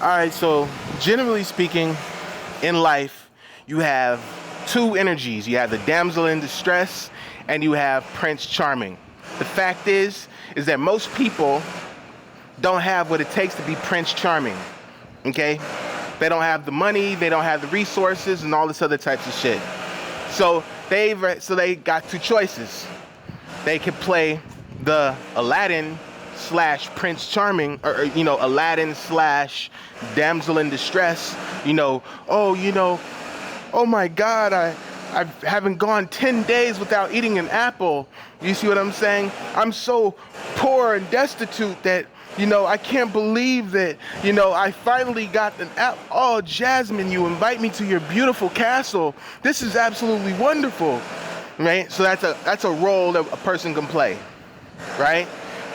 All right, so generally speaking, in life, you have two energies. You have the damsel in distress, and you have Prince Charming. The fact is that most people don't have what it takes to be Prince Charming. Okay? They don't have the money, they don't have the resources, and all this other types of shit. So they got two choices. They could play the Aladdin slash Prince Charming, or Aladdin slash damsel in distress. Oh my God, I haven't gone 10 days without eating an apple. You see what I'm saying? I'm so poor and destitute that, I can't believe that, I finally got an apple. Oh, Jasmine, you invite me to your beautiful castle. This is absolutely wonderful, right? So that's a role that a person can play, right?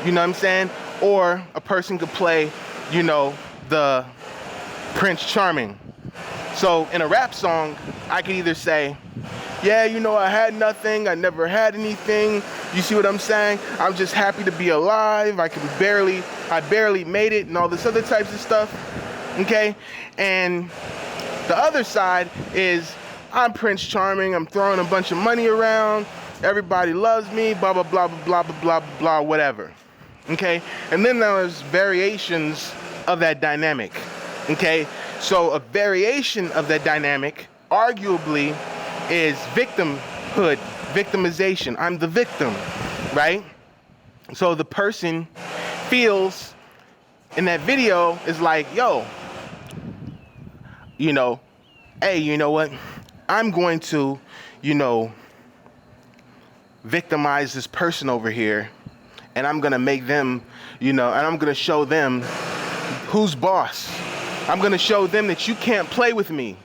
You know what I'm saying? Or a person could play, the Prince Charming. So in a rap song, I could either say, yeah, I had nothing, I never had anything. You see what I'm saying? I'm just happy to be alive. I barely made it, and all this other types of stuff. Okay? And the other side is, I'm Prince Charming, I'm throwing a bunch of money around, everybody loves me, blah, blah, blah, blah, blah, blah, blah, blah, whatever. Okay? And then there's variations of that dynamic. Okay? So a variation of that dynamic, arguably, is victimhood, victimization. I'm the victim, right? So the person feels in that video is like, yo, hey, you know what? I'm going to, victimize this person over here, and I'm going to make them, and I'm going to show them who's boss. I'm going to show them that you can't play with me.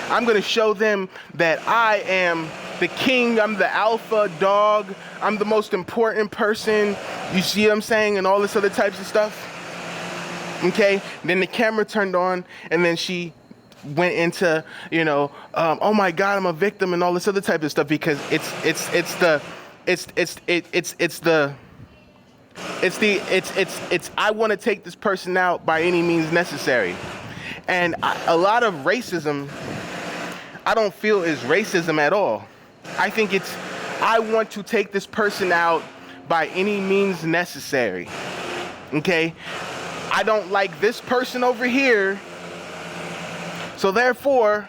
I'm going to show them that I am the king, I'm the alpha dog, I'm the most important person, you see what I'm saying, and all this other types of stuff. Okay, then the camera turned on, and then she went into, oh my God, I'm a victim, and all this other type of stuff, because I want to take this person out by any means necessary. And a lot of racism, I don't feel is racism at all. I think it's, I want to take this person out by any means necessary. Okay? I don't like this person over here, so therefore,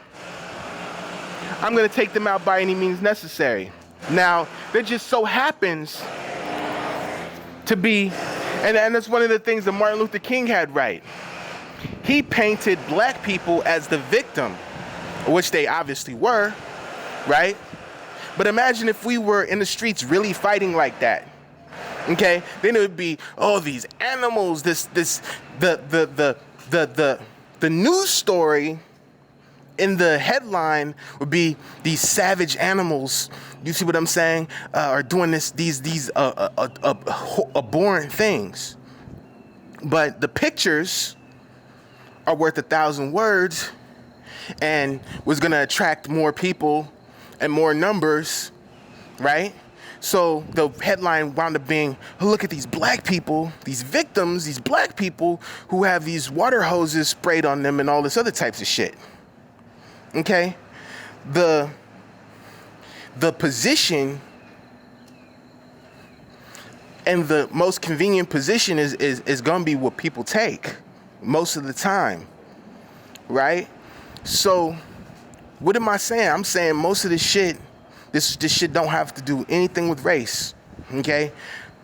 I'm going to take them out by any means necessary. Now, there just so happens to be, and that's one of the things that Martin Luther King had right. He painted black people as the victim, which they obviously were, right? But imagine if we were in the streets really fighting like that. Okay? Then it would be, oh, these animals, the news story in the headline would be these savage animals, you see what I'm saying, are doing these abhorrent things. But the pictures are worth 1,000 words and was gonna attract more people and more numbers, right? So the headline wound up being, oh, look at these black people, these victims, these black people who have these water hoses sprayed on them and all this other types of shit. Okay? The position and the most convenient position is gonna be what people take most of the time, right? So what am I saying? I'm saying most of this shit don't have to do anything with race, okay?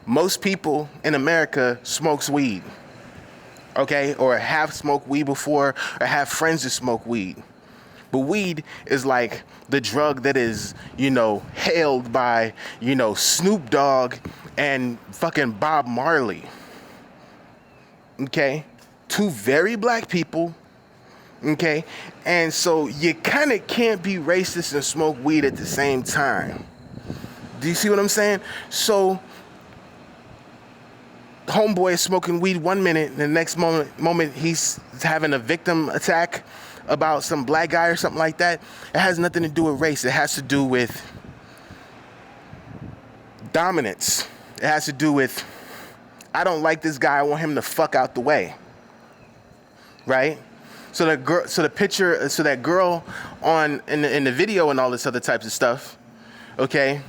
Most people in America smokes weed, okay? Or have smoked weed before, or have friends that smoke weed. But weed is like the drug that is, hailed by, Snoop Dogg and fucking Bob Marley. Okay? Two very black people. Okay? And so you kind of can't be racist and smoke weed at the same time. Do you see what I'm saying? So homeboy is smoking weed one minute, and the next moment he's having a victim attack about some black guy or something like that. It has nothing to do with race. It has to do with dominance. It has to do with, I don't like this guy, I want him to fuck out the way. Right? So that girl on in the video and all this other types of stuff, okay,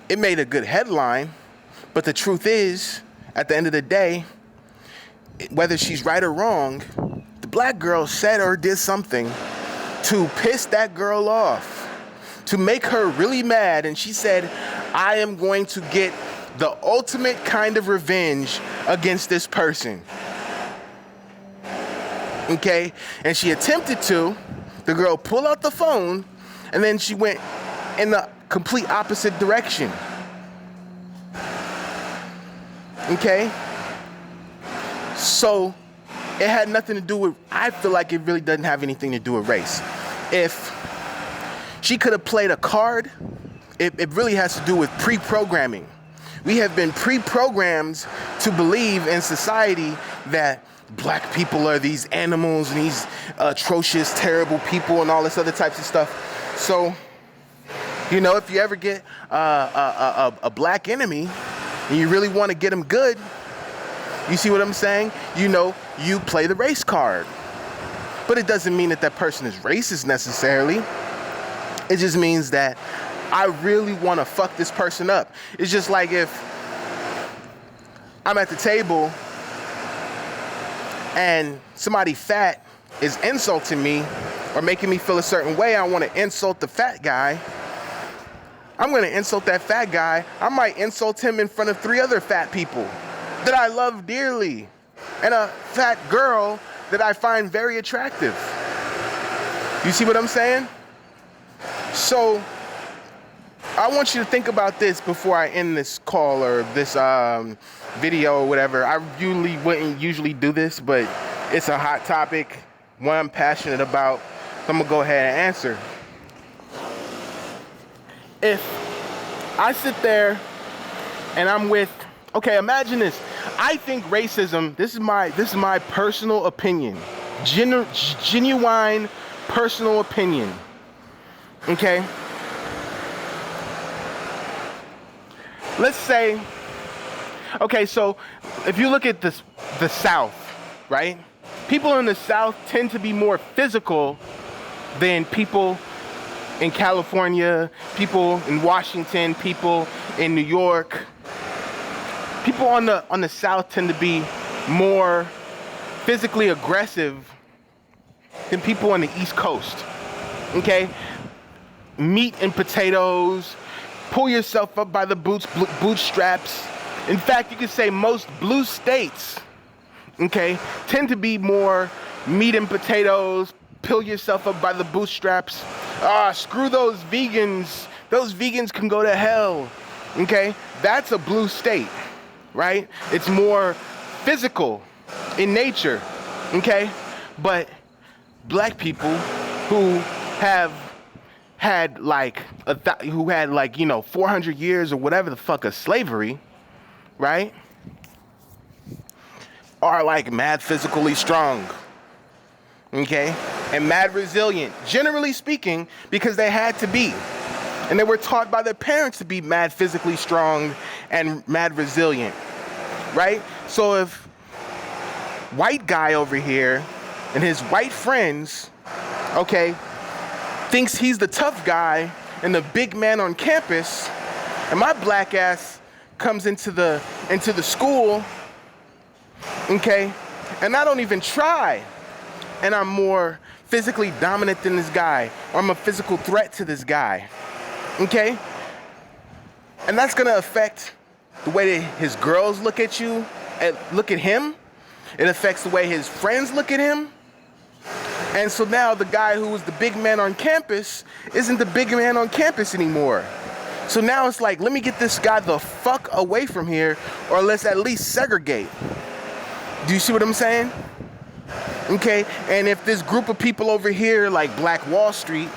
it made a good headline, but the truth is, at the end of the day, whether she's right or wrong, the black girl said or did something to piss that girl off, to make her really mad, and she said, I am going to get the ultimate kind of revenge against this person. Okay? And she attempted to. The girl pulled out the phone, and then she went in the complete opposite direction. Okay? So, it had nothing to do with, I feel like it really doesn't have anything to do with race. If she could have played a card, it really has to do with pre-programming. We have been pre-programmed to believe in society that black people are these animals and these atrocious, terrible people and all this other types of stuff. So, you know, if you ever get a black enemy and you really want to get them good, you see what I'm saying? You know, you play the race card. But it doesn't mean that that person is racist necessarily. It just means that I really want to fuck this person up. It's just like if I'm at the table and somebody fat is insulting me or making me feel a certain way, I want to insult the fat guy. I'm going to insult that fat guy. I might insult him in front of 3 other fat people that I love dearly and a fat girl that I find very attractive. You see what I'm saying? So I want you to think about this before I end this call or this video or whatever. I wouldn't usually do this, but it's a hot topic, one I'm passionate about, so I'm gonna go ahead and answer. If I sit there and I'm with, okay, imagine this. I think racism, this is my personal opinion, genuine personal opinion, okay? Let's say, okay, so if you look at the South, right? People in the South tend to be more physical than people in California, people in Washington, people in New York. People on the South tend to be more physically aggressive than people on the East Coast, okay? Meat and potatoes, pull yourself up by the bootstraps. In fact, you could say most blue states, okay, tend to be more meat and potatoes, pull yourself up by the bootstraps. Screw those vegans. Those vegans can go to hell, okay? That's a blue state, right? It's more physical in nature, okay? But black people who have had like 400 years or whatever the fuck of slavery, right, are like mad physically strong, okay, and mad resilient, generally speaking, because they had to be, and they were taught by their parents to be mad physically strong and mad resilient, right? So if white guy over here and his white friends, okay, thinks he's the tough guy and the big man on campus, and my black ass comes into the school, okay, and I don't even try, and I'm more physically dominant than this guy, or I'm a physical threat to this guy, okay, and that's gonna affect the way that his girls look at you, look at him. It affects the way his friends look at him. And so now the guy who was the big man on campus isn't the big man on campus anymore. So now it's like, let me get this guy the fuck away from here, or let's at least segregate. Do you see what I'm saying? Okay, and if this group of people over here, like Black Wall Street,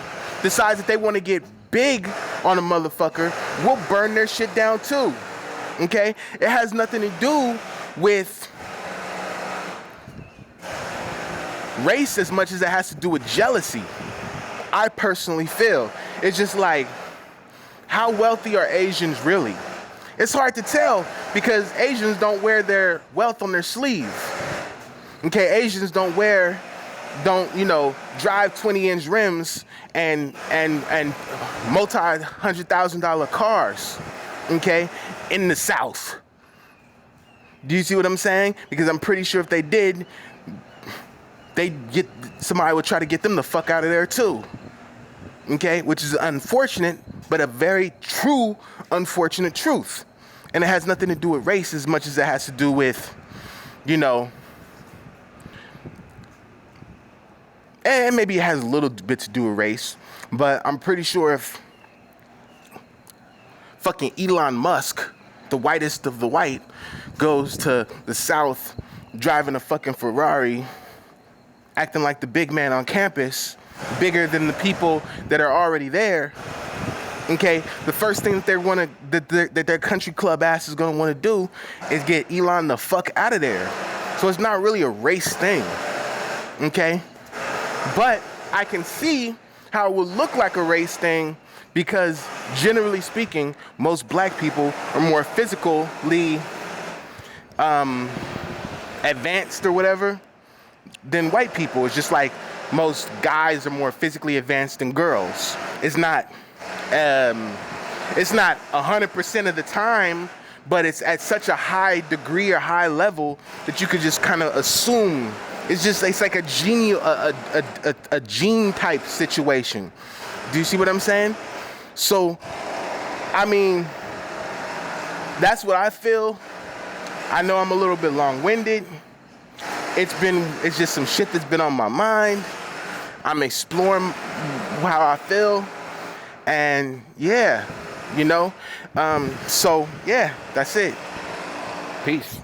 decides that they want to get big on a motherfucker, we'll burn their shit down too. Okay? It has nothing to do with race as much as it has to do with jealousy. I personally feel it's just like, how wealthy are Asians really? It's hard to tell because Asians don't wear their wealth on their sleeve. Okay, Asians don't wear don't, you know, drive 20-inch rims and multi-$100,000 cars, okay, in the South. Do you see what I'm saying? Because I'm pretty sure if they did, somebody would try to get them the fuck out of there too. Okay, which is unfortunate, but a very true, unfortunate truth. And it has nothing to do with race as much as it has to do with, you know, and maybe it has a little bit to do with race, but I'm pretty sure if fucking Elon Musk, the whitest of the white, goes to the South driving a fucking Ferrari, acting like the big man on campus, bigger than the people that are already there, okay, the first thing that their country club ass is gonna wanna do is get Elon the fuck out of there. So it's not really a race thing, okay? But I can see how it would look like a race thing because generally speaking, most black people are more physically advanced or whatever than white people. It's just like most guys are more physically advanced than girls. It's not 100% of the time, but it's at such a high degree or high level that you could just kind of assume. It's like a gene type situation. Do you see what I'm saying? So, I mean, that's what I feel. I know I'm a little bit long-winded. It's just some shit that's been on my mind. I'm exploring how I feel. And yeah, you know, so yeah, that's it. Peace.